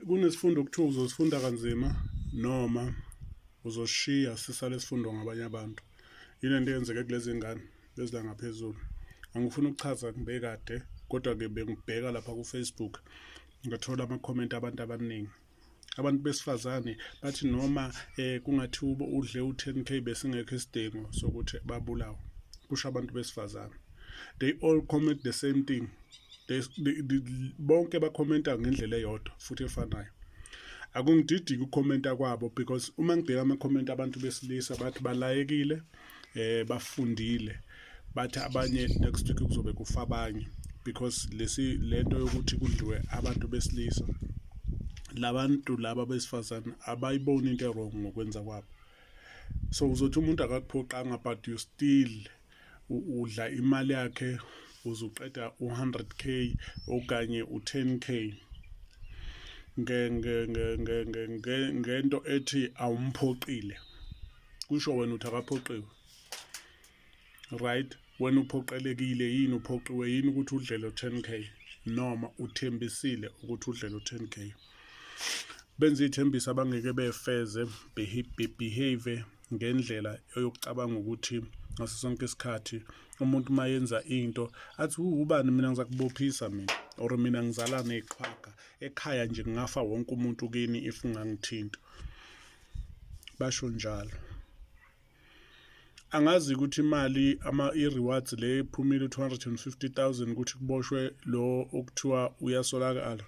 Kunesifundo okuthiwa uzosifunda kanzima noma uzoshiya sisale sifundo ngabanye abantu. Yini into eyenzeke kulezi ngane lezi la ngaphezulu. Angifuni ukuchaza ngibe kade kodwa-ke bengibheka lapha ku-Facebook ngathola ama-comment abantu abaningi. Abantu besifazane bathi noma kungathiwa udle u-10K besingekho isidingo sokuthi babulawe. Kusho abantu besifazane. They all comment the same thing. Bonke bakhomenta ngendlela eyodwa futhi efanayo. Akungididiki ukukhomenta kwabo because uma ngibheka ama-comment abantu besilisa bathi balayekile, bafundile, bathi abanye next week kuzobe kufa abanye because lento yokuthi kudliwe abantu besilisa, labantu laba besifazane abayiboni into wrong ngokwenza kwabo. So uzothi umuntu akakuphoqanga but you still udla imali yakhe uzuqeda u100K okanye u10K ngento ethi awumphoqile. Kusho wena uthi akaphoqiwe. Right? Wena uphoqelekile yini, uphoqiwe yini ukuthi udlele u10K noma uthembisile ukuthi udlele u10K. Benza ithembisa abangeke befeze behave ngendlela yokucabanga ukuthi ngaso sonke isikhathi umuntu mayenza into athi ubani mina ngizakubophisa mina or mina ngizala neqhaga ekhaya nje ngafa wonke umuntu kini if ungangithinta. Basho njalo. Angazi ukuthi imali i-rewards le iphumile 250,000 ukuthi kuboshwe lo okuthiwa uyasolakala.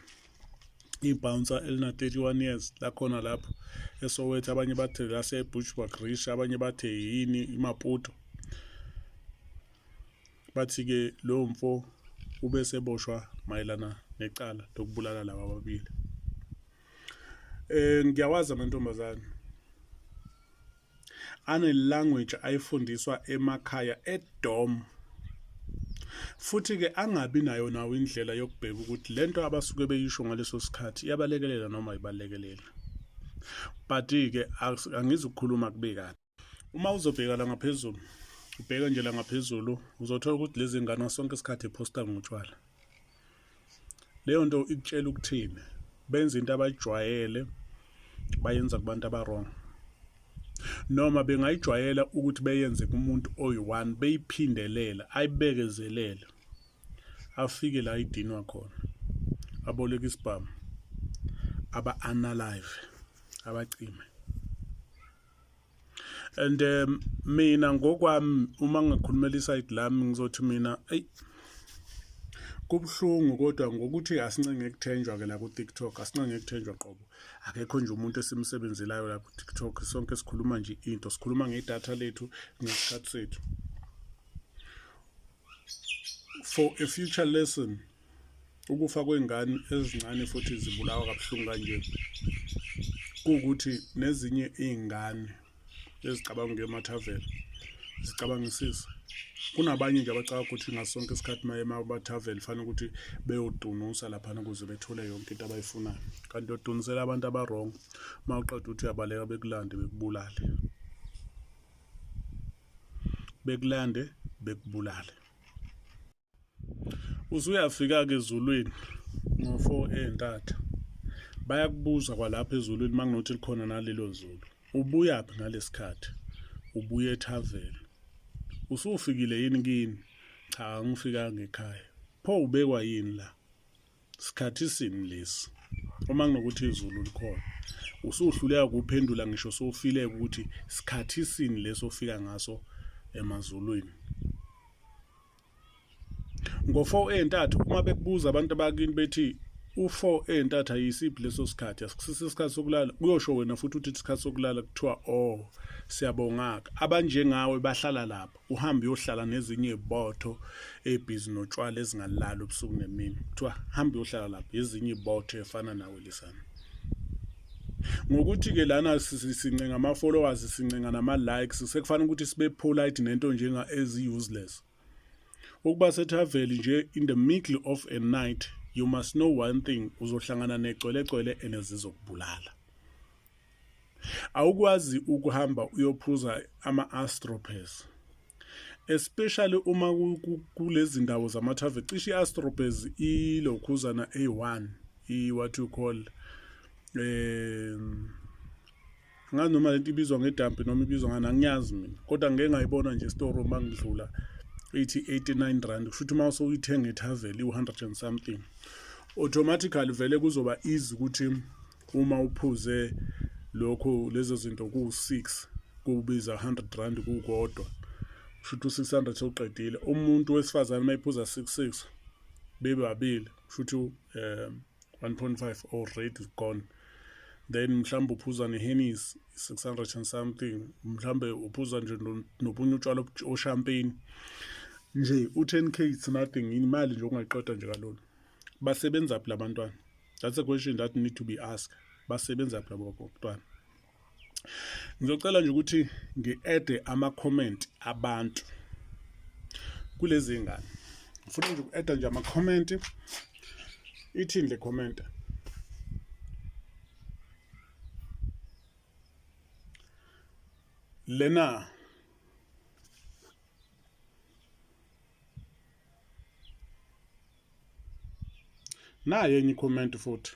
Ibouncer elina 31 years lakhona lapho eSoweto, abanye bathe lase Bushbuckridge, abanye bathe yini iMaputo. Bathi ke lo mfo ube seboshwa mayelana necala lokubulala laba ababili. Ngiyawazi amantombazane ane language ayifundiswa emakhaya edom, futhi ke angabi nayo nawo indlela yokubheka ukuthi lento abasuke beyisho ngaleso sikhathi iyabalekelela noma ibalekelela. But ke angizukukhuluma kube kahle. Uma uzobheka la ngaphezulu, ubheka nje la ngaphezulu, uzothola ukuthi lezi ngane sonke isikhathi eposta ngotshwala. Leyo nto ikutshela ukuthini? Benza into abayijwayele bayenza kubantu abarong. Noma bengayijwayela ukuthi beyenze kumuntu oyi-1 beyiphindelela ayibekezelele afike la idinwa khona, aboleka isibhamu, aba-unalive, abacime. And mina ngokwami uma ngikhulumela iside lami ngizothi mina kubuhlungu kodwa ngokuthi asincenge ekuthenjwa ke la ku TikTok, asincenge ekuthenjwa qobo. Akekho nje umuntu esimsebenzelayo la ku TikTok, sonke sikhuluma nje into, sikhuluma ngedatha lethu ngesikhathi sethu. For a future lesson, ukufa kwengane ezincane futhi zibulawa kabuhlungu kanje, kuukuthi nezinye izingane ezicabanga ngemathaveni zicabangisisa. Kunabanye nje abacabanga ukuthi ngasonke isikhathi maye mabathaveni fanele ukuthi beyodunusa lapha ukuze bethole yonke into abayifunayo. Kanti yodunisela abantu abarong, mawuqeda uthi uyabaleka bekulande bekubulale. Bekulande bekubulale. Usuyafika ke ezulwini ngo4 entatha. Bayakubuza kwalapha ezulwini manginothi likhona nalelo zulu. Ubuya phi ngalesikhathi? Ubuye ethaveni. Usufikile yini kini? Cha, angifika ngekhaya. Pho ubekwa yini la? Sikhathi sini lesi? Uma nginokuthi izulu likhona. Usuhluleka kuphendula ngisho sofile ukuthi sikhathi sini leso ofika ngaso emazulwini. Ngo4 entatha uma bekubuza abantu bakini bethi u4 entatha yisiphi leso sikhathi, asikusisi isikhathi sokulala, kuyosho wena futhi uthi isikhathi sokulala kuthiwa siyabongaka. Abanjengawe bahlala lapha, uhamba uyohlala nezinye izibotho ebhizi notshwala ezingalala ubusuku nemini. Kuthiwa hamba uyohlala lapha ezinye izibotho efana nawe lisana. Ngokuthi ke lana sincenga ama followers, sincenga nama likes, sekufanele ukuthi sibe polite nento njenga ezi useless. Ukuba sethaveli nje in the middle of a night you must know one thing, uzohlangana necwele enezizokubulala. Awukwazi ukuhamba uyophuza ama-Astropez, especially uma kulezi ndawo zamathave. Cishe i-Astropez ilokhuzana A1, what you call ngazi noma lento ibizwa ngedampi noma ibizwa ngani angiyazi mina, kodwa ngeke ngayibona nje store uma ngidlula ithi 89 rand. Kushuthi uma usuyithenga ethaveli i-100 and something, automatically vele kuzoba easy ukuthi uma uphuze lokho lezo zinto ku-6 kubiza 100 rand kukodwa, kushuthi u-600 soqedile. Umuntu wesifazane uma iphuza 66 bebe babili, kushuthi 1.5 already gone. Then mhlawumbe uphuza ne-Hennies 600 and something, mhlawumbe uphuza nje nobunye utshwala oshampeni nje u-10k, it's nothing. Imali nje ongayiqeda nje kalona. Basebenza phi labantwana? That's a question that need to be asked. Basebenza phi labo bantwana? Ngizocela nje ukuthi ngi-add ama-comment abantu kulezi ngane. Ngifuna nje uku-add nje ama-comment. Ithini le comment? Lena naye enye comment futhi.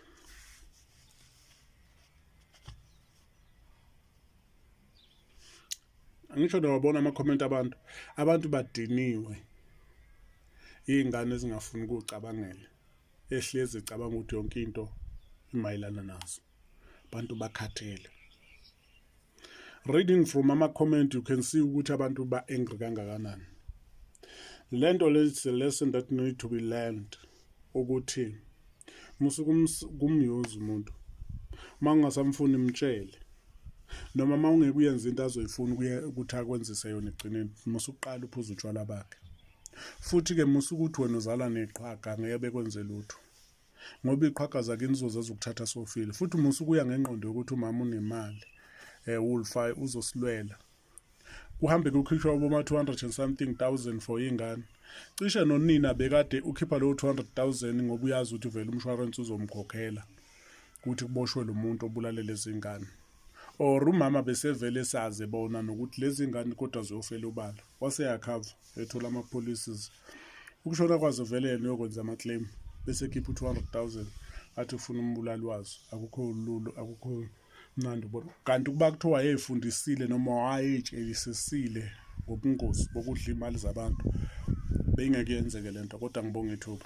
Angisho nawabona ama-comment abantu badiniwe, iy'ngane ezingafuni ukucabangela, ehlezi icabanga ukuthi yonke into imayelana nazo. Abantu bakhathele. Reading from ama-comment, you can see ukuthi abantu ba-angry kangakanani. Lento le is a lesson that need to be learned, ukuthi kumyuzi umuntu uma ungasamfuni imtshele, noma uma ungeke uyenza into azoyifuna ukuthi akwenzise yona egcineni, musuqala uphuza utshwala bakhe. Futhi-ke musukuthi wena uzala neqhaga ngeke bekwenze lutho, ngoba iqhaga zakini zizozaza ukuthatha sofile. Futhi musukuya ngengqondo yokuthi umama unemali, ulfa uzosilwela, kuhambe kukhishwa uboma 200 and something thousand for ingane. Cishe nonina bekade ukhipha lo 200,000 ngoba uyazi ukuthi vele umshwarensi uzomkhokhela ukuthi kuboshwe lo muntu obulale lezi ngane, or umama besevele saze bona nokuthi lezi ngane kodwa ziyofela ubala, waseyakhava ethola ama-policies. Ukushona kwazo vele yena uyokwenza ama-claim bese khipha u-200,000 athi ufuna umbulali wazo. Akukho lulu, akukho mnandi bona. Kanti kuba kuthiwa wayeyifundisile noma wayeyitshelisisile ngobungozi bokudla imali zabantu, beyingeke yenzeke lento. Kodwa ngibonge ithuba.